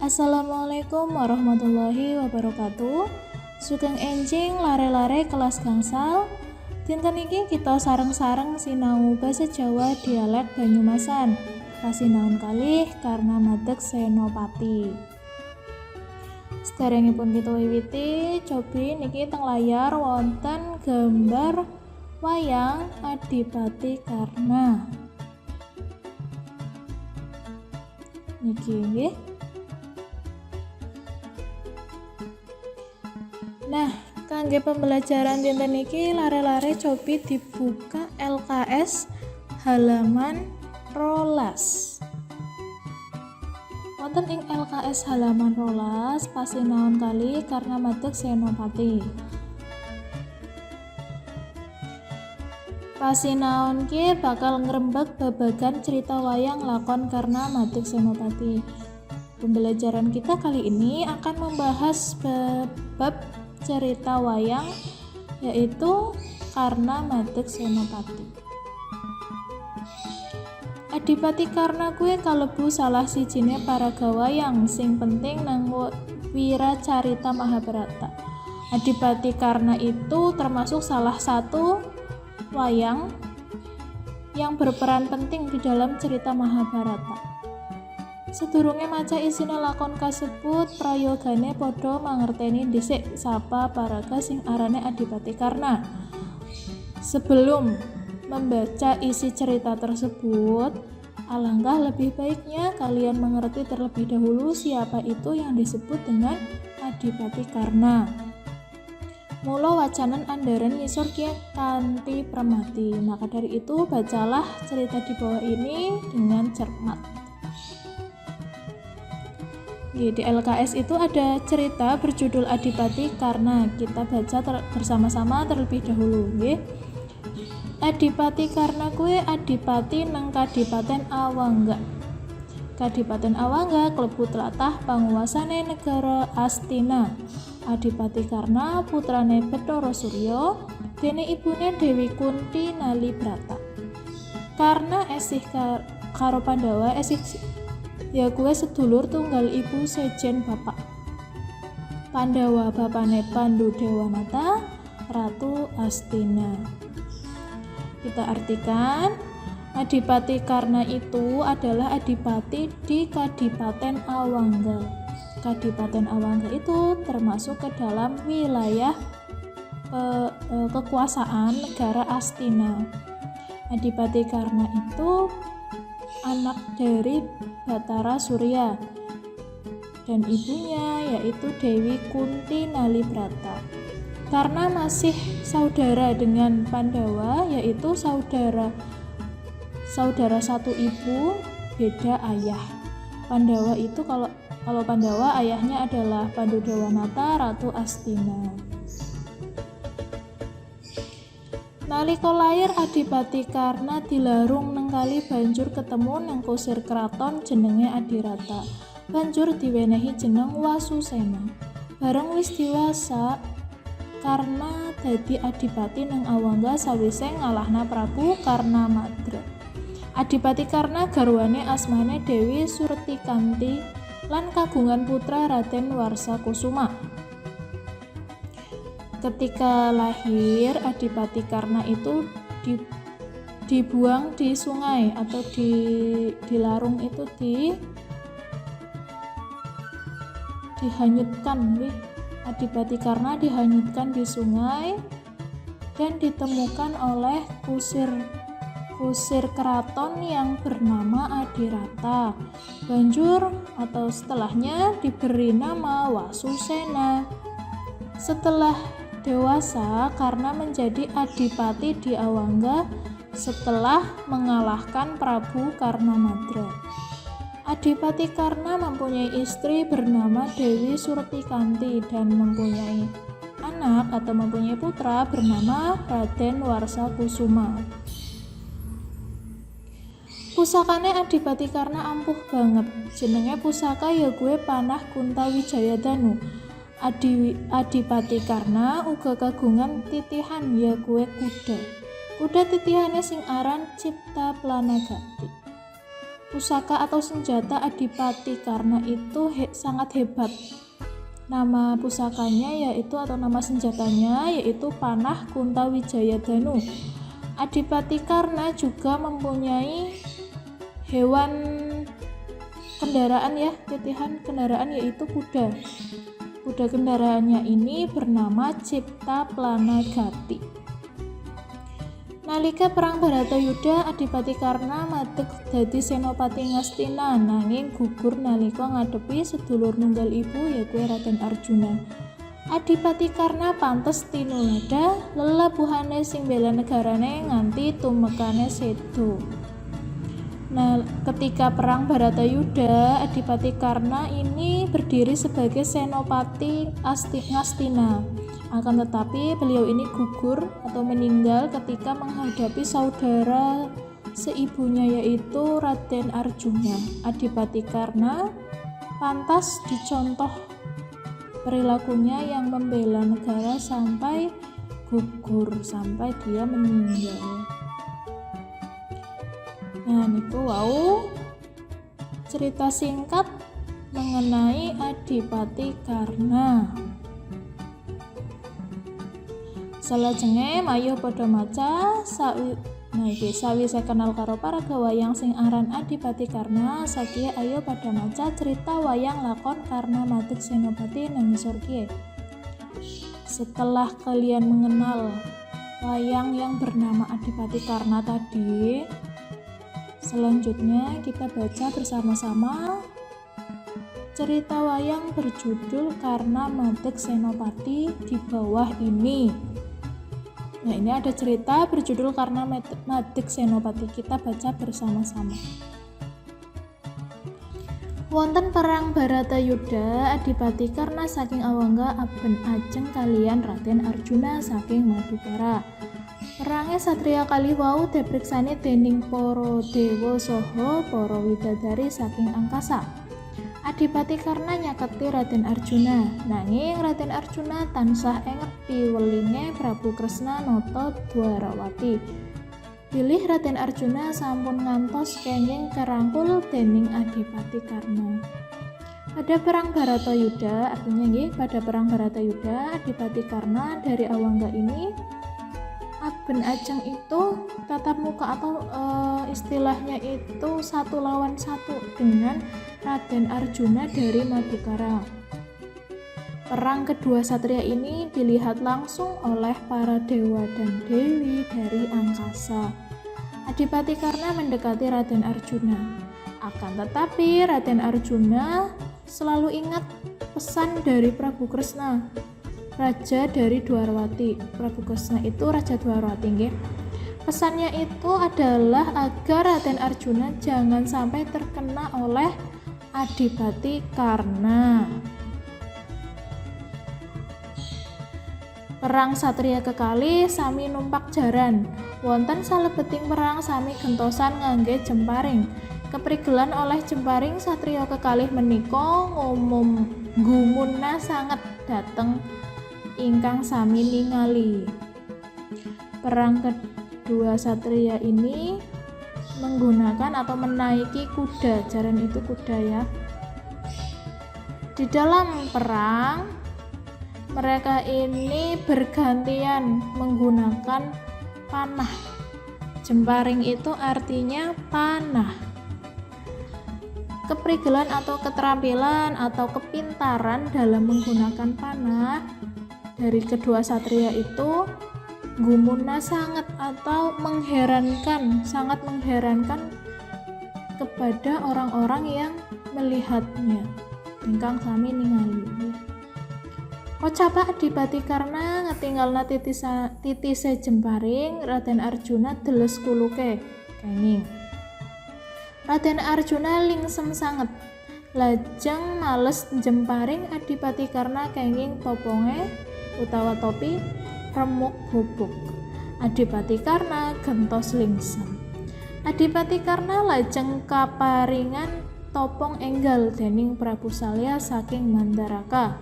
Assalamualaikum warahmatullahi wabarakatuh. Sugeng enjing lare-lare kelas gangsal. Dinten iki kita sareng-sareng sinau basa Jawa dialek Banyumasan. Pasinaon kalih karena madeg Senopati. Saderengipun kita wiwiti, cobi niki teng layar wonten gambar wayang Adipati Karna. Niki nggih. Nah, kangge pembelajaran dinten iki lare-lare cobi dibuka LKS halaman 12. Wonten ing LKS halaman 12 pasinaon kali karena madeg Senopati. Pasinaon ki bakal ngrembag babagan cerita wayang lakon karena madeg Senopati. Pembelajaran kita kali ini akan membahas bab cerita wayang yaitu karena madeg Senopati. Adipati Karna kuwi kalebu salah sijine paraga wayang sing penting nang wiracarita Mahabharata. Adipati Karna itu termasuk salah satu wayang yang berperan penting di dalam cerita Mahabharata. Sedurunge maca isine lakon kasebut, prayogane padha mangerteni dhisik sapa paraga sing arane Adipati Karna. Sebelum membaca isi cerita tersebut, alangkah lebih baiknya kalian mengerti terlebih dahulu siapa itu yang disebut dengan Adipati Karna. Mula wacanan andaren ngisor ki kanthi permati. Maka dari itu bacalah cerita di bawah ini dengan cermat. Di LKS itu ada cerita berjudul Adipati Karna. Kita baca bersama-sama terlebih dahulu, nggih. Adipati Karna kuwi adipati nang Kadipaten Awangga. Kadipaten Awangga klebu tlatah panguwasane negara Astina. Adipati Karna putrane Bathara Surya, dene ibune Dewi Kunti Nalibrata. Karna esih karo Pandhawa esih ya kuwi sedulur tunggal ibu sejen bapak. Pandhawa bapane Pandu Dewanata, Ratu Astina. Kita artikan, Adipati Karna itu adalah adipati di Kadipaten Awangga. Kadipaten Awangga itu termasuk ke dalam wilayah kekuasaan negara Astina. Adipati Karna itu anak dari Bathara Surya dan ibunya yaitu Dewi Kunti Nalibrata. Karena masih saudara dengan Pandhawa, yaitu saudara satu ibu beda ayah. Pandhawa itu kalau Pandhawa ayahnya adalah Pandu Dewanata, Ratu Astina. Nalika lair Adipati Karna dilarung nang kali banjur ketemu nang kusir kraton jenenge Adirata. Banjur diwenehi jeneng Wasusena. Bareng wis diwasa Karna dadi adipati nang Awangga sawise ngalahna Prabu Karnamadra. Adipati Karna garwane asmane Dewi Surtikanti lan kagungan putra Raden Warsakusuma. Ketika lahir Adipati Karna itu dibuang di sungai atau dilarung itu dihanyutkan nih. Adipati Karna dihanyutkan di sungai dan ditemukan oleh kusir keraton yang bernama Adirata. Banjur atau setelahnya diberi nama Wasusena. Setelah dewasa Karna menjadi adipati di Awangga setelah mengalahkan Prabu Karnamadra. Adipati Karna mempunyai istri bernama Dewi Surtikanti dan mempunyai anak atau mempunyai putra bernama Raden Warsakusuma. Pusakane Adipati Karna ampuh banget. Jenenge pusaka ya gue panah Kunta Wijayadanu. Adipati Karna uga kagungan titihan ya gue kuda. Kuda titihane sing aran Cipta Planagati. pusaka atau senjata Adipati Karna itu sangat hebat. Nama pusakanya yaitu atau nama senjatanya yaitu panah Kunta Wijaya Danu. Adipati Karna juga mempunyai hewan kendaraan titihan kendaraan yaitu kuda. Kuda kendaraannya ini bernama Cipta Planagati. Nalika perang Baratayuda, Adipati Karna madeg dadi senopati Ngastina nanging gugur nalika ngadepi sedulur nunggal ibu yaiku Raden Arjuna. Adipati Karna pantes tinulada lelabuhane sing bela negarane nganti tumekane sedo. Nah, ketika perang Baratayuda, Adipati Karna ini berdiri sebagai senopati Ngastina. Akan tetapi beliau ini gugur atau meninggal ketika menghadapi saudara seibunya yaitu Raden Arjuna. Adipati Karna pantas dicontoh perilakunya yang membela negara sampai gugur, sampai dia meninggal. Nah, itu cerita singkat mengenai Adipati Karna. Salajenge mayu padha maca sawise kenal karo paraga wayang sing aran Adipati Karna, sakiye ayo padha maca cerita wayang lakon Karna madeg senopati nang ngisor kiye. Setelah kalian mengenal wayang yang bernama Adipati Karna tadi, selanjutnya kita baca bersama-sama cerita wayang berjudul Karna madeg senopati di bawah ini. Nah, ini ada cerita berjudul Karna madeg senopati, kita baca bersama-sama. Wonten perang Baratayuda, Adipati Karna saking Awangga aben ajeng kaliyan Raden Arjuna saking Madukara. Perangé satria kalih wau dipriksani dening para dewa saha para widadari saking angkasa. Adipati Karna nyaketi Raden Arjuna, nanging Raden Arjuna tansah enget piwelinge Prabu Kresna nata Dwarawati. Bilih Raden Arjuna sampun ngantos kenging kerangkul dening Adipati Karna. Pada perang Baratayuda, artinya pada perang Baratayuda, Adipati Karna dari Awangga ini aben ajeng itu tatap muka atau istilahnya itu 1 lawan 1 dengan Raden Arjuna dari Madukara. Perang kedua satria ini dilihat langsung oleh para dewa dan dewi dari angkasa. Adipati Karna mendekati Raden Arjuna. Akan tetapi Raden Arjuna selalu ingat pesan dari Prabu Kresna, Raja dari Dwarawati. Prabu Kresna itu Raja Dwarawati, nggih. Pesannya itu adalah agar Raden Arjuna jangan sampai terkena oleh Adipati Karna. Perang satria kekalih sami numpak jaran. Wonten salebeting perang sami gentosan ngangge jemparing. Keprigelan oleh jemparing satria kekalih menika gumunna sanget dateng ingkang sami ningali. Perang kedua satria ini menggunakan atau menaiki kuda, jaran itu kuda ya. Di dalam perang mereka ini bergantian menggunakan panah. Jemparing itu artinya panah. Keprigelan atau keterampilan atau kepintaran dalam menggunakan panah dari kedua satria itu gumuna sangat atau sangat mengherankan kepada orang-orang yang melihatnya. Ingkang sami ningali. Kocapa Adipati Karna ngetinggalna titise jemparing, Raden Arjuna deles kuluke kenging. Raden Arjuna lingsem sanget. Lajeng males jemparing Adipati Karna kenging toponge utawa topi remuk bubuk. Adipati Karna gentos lingsem. Adipati Karna lajeng kaparingan topong enggal dening Prabu Salya saking Mandaraka.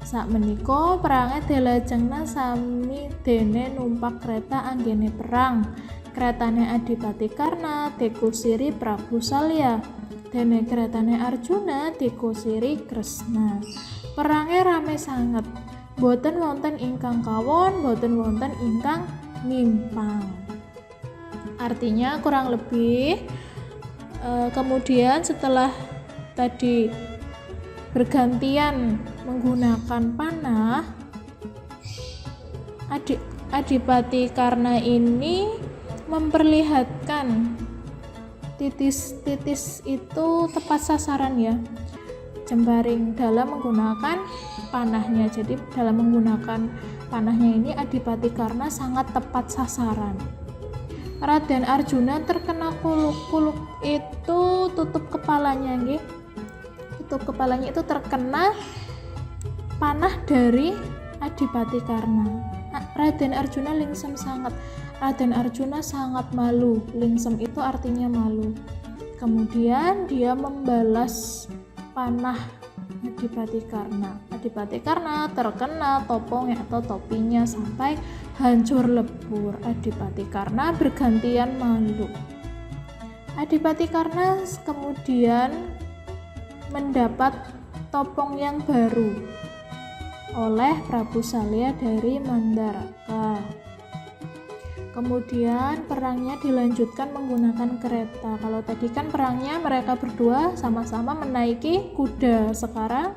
Sakmenika perange dilajengna sami dene numpak kereta anggene perang. Kretane Adipati Karna dikusiri Prabu Salya. Dene kretane Arjuna dikusiri Kresna. Perange rame sanget. Boten wonten ingkang kawon, boten wonten ingkang mimpang. Artinya kurang lebih kemudian setelah tadi bergantian menggunakan panah, Adipati Karna ini memperlihatkan titis-titis itu tepat sasaran ya, jembaring dalam menggunakan panahnya. Jadi dalam menggunakan panahnya ini Adipati Karna sangat tepat sasaran. Raden Arjuna terkena kuluk-kuluk itu tutup kepalanya nggih. Tutup kepalanya itu terkena panah dari Adipati Karna. Raden Arjuna lingsem sangat. Raden Arjuna sangat malu. Lingsem itu artinya malu. Kemudian dia membalas panah Adipati Karna. Adipati Karna terkena topongnya atau topinya sampai hancur lebur. Adipati Karna bergantian malu. Adipati Karna kemudian mendapat topong yang baru oleh Prabu Salya dari Mandaraka. Kemudian perangnya dilanjutkan menggunakan kereta. Kalau tadi kan perangnya mereka berdua sama-sama menaiki kuda, sekarang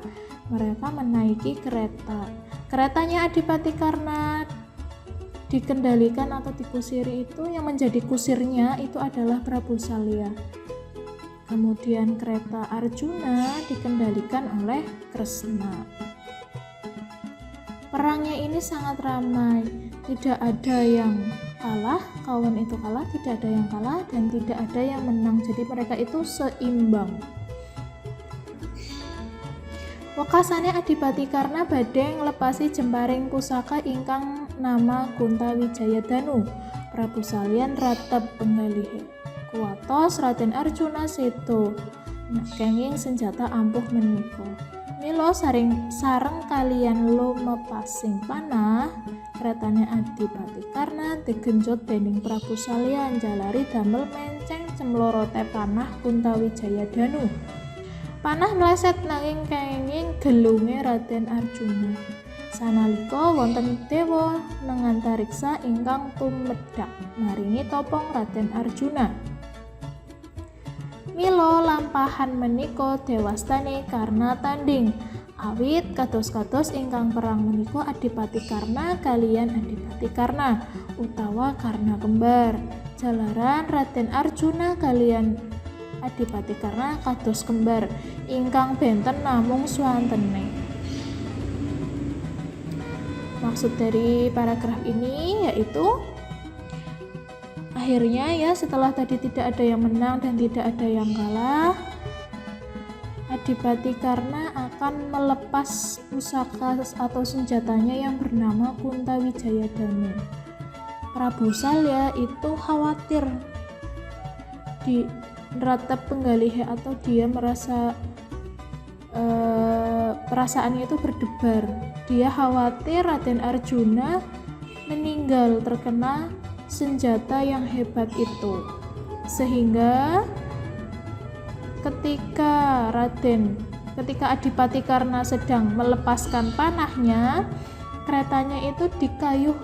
mereka menaiki kereta. Keretanya Adipati Karna dikendalikan atau dikusiri itu, yang menjadi kusirnya itu adalah Prabu Salya. Kemudian kereta Arjuna dikendalikan oleh Kresna. Perangnya ini sangat ramai, tidak ada yang kalah, kawan itu kalah, tidak ada yang kalah dan tidak ada yang menang. Jadi mereka itu seimbang. Wekasane Adipati Karna badhe nglepasi jembaring pusaka ingkang nama Kuntawijayadanu. Prabu Salyan ratep penggalih. Kuwatos Raden Arjuna sedo kenging senjata ampuh menika. Mila sareng kaliyan lumepasing panah, kretane Adipati Karna digenjot dening Prabu Salya jalari damel menceng cemlorote panah Kuntawijayadanu. Panah meleset nanging kenging gelunge Raden Arjuna. Sanalika wonten dewa nengantariksa ingkang tumedhak maringi topong Raden Arjuna. Mila lampahan menika dewastane Karna tanding. Awit kados-kados ingkang perang menika Adipati Karna kaliyan Adipati Karna utawa Karna kembar. Jalaran Raden Arjuna kaliyan Adipati Karna kados kembar ingkang benten namung swantene. Maksud dari paragraf ini yaitu akhirnya ya, setelah tadi tidak ada yang menang dan tidak ada yang kalah, Adipati Karna akan melepas pusaka atau senjatanya yang bernama Kuntawijayadanu. Prabu Salya itu khawatir di ratep penggalih atau dia merasa perasaannya itu berdebar. Dia khawatir Raden Arjuna meninggal terkena senjata yang hebat itu, sehingga ketika Adipati Karna sedang melepaskan panahnya, keretanya itu dikayuh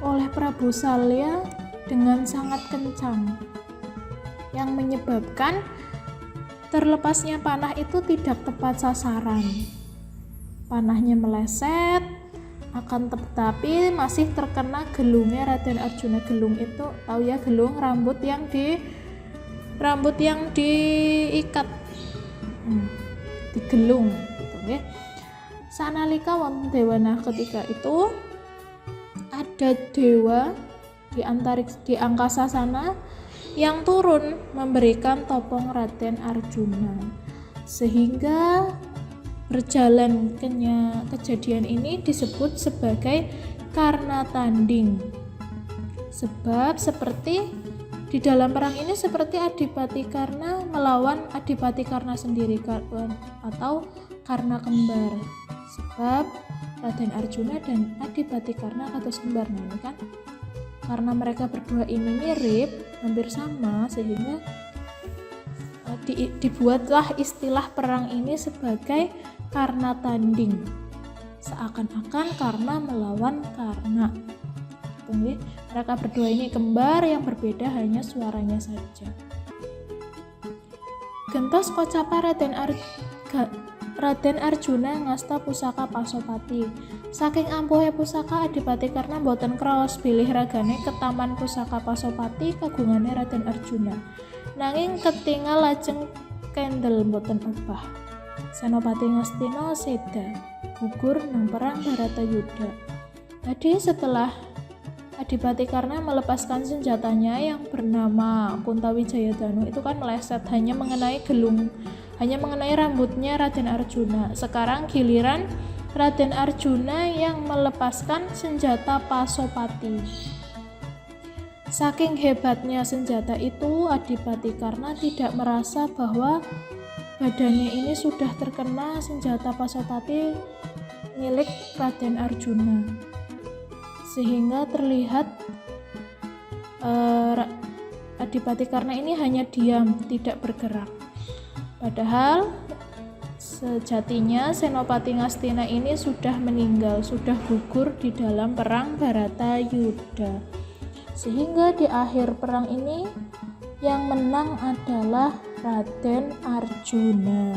oleh Prabu Salya dengan sangat kencang, yang menyebabkan terlepasnya panah itu tidak tepat sasaran. Panahnya meleset, akan tetapi masih terkena gelungnya Raden Arjuna. Gelung itu tahu ya, gelung rambut yang diikat, digelung gitu ya. Sanalika wonten dewana ketika itu ada dewa di angkasa sana yang turun memberikan topong Raden Arjuna, sehingga berjalan kejadian ini disebut sebagai Karna tanding. Sebab seperti di dalam perang ini seperti Adipati Karna melawan Adipati Karna sendiri atau Karna kembar. Sebab Raden Arjuna dan Adipati Karna kados kembar, nah ini kan karena mereka berdua ini mirip, hampir sama, sehingga dibuatlah istilah perang ini sebagai karna tanding, seakan-akan karna melawan karna. Mereka berdua ini kembar yang berbeda hanya suaranya saja. Gentos kocapa Raden Arjuna ngasta pusaka Pasopati. Saking ampuhe pusaka Adipati Karna boten kraos bilih ragane ke taman pusaka Pasopati kagungane Raden Arjuna. Nanging ketingal lajeng kendel boten obah. Senopati Ngastina seda gugur nang perang Baratayuda. Jadi setelah Adipati Karna melepaskan senjatanya yang bernama Kuntawijayadanu itu kan meleset hanya mengenai rambutnya Raden Arjuna. Sekarang giliran Raden Arjuna yang melepaskan senjata Pasopati. Saking hebatnya senjata itu, Adipati Karna tidak merasa bahwa badannya ini sudah terkena senjata Pasopati milik Raden Arjuna, sehingga terlihat Adipati Karna ini hanya diam, tidak bergerak. Padahal sejatinya Senopati Ngastina ini sudah meninggal, sudah gugur di dalam perang Baratayuda. Sehingga di akhir perang ini yang menang adalah Raden Arjuna.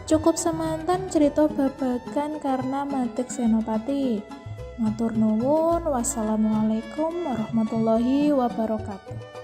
Cukup semanten cerita babagan Karna Madeg Senopati. Matur nuwun, wassalamualaikum warahmatullahi wabarakatuh.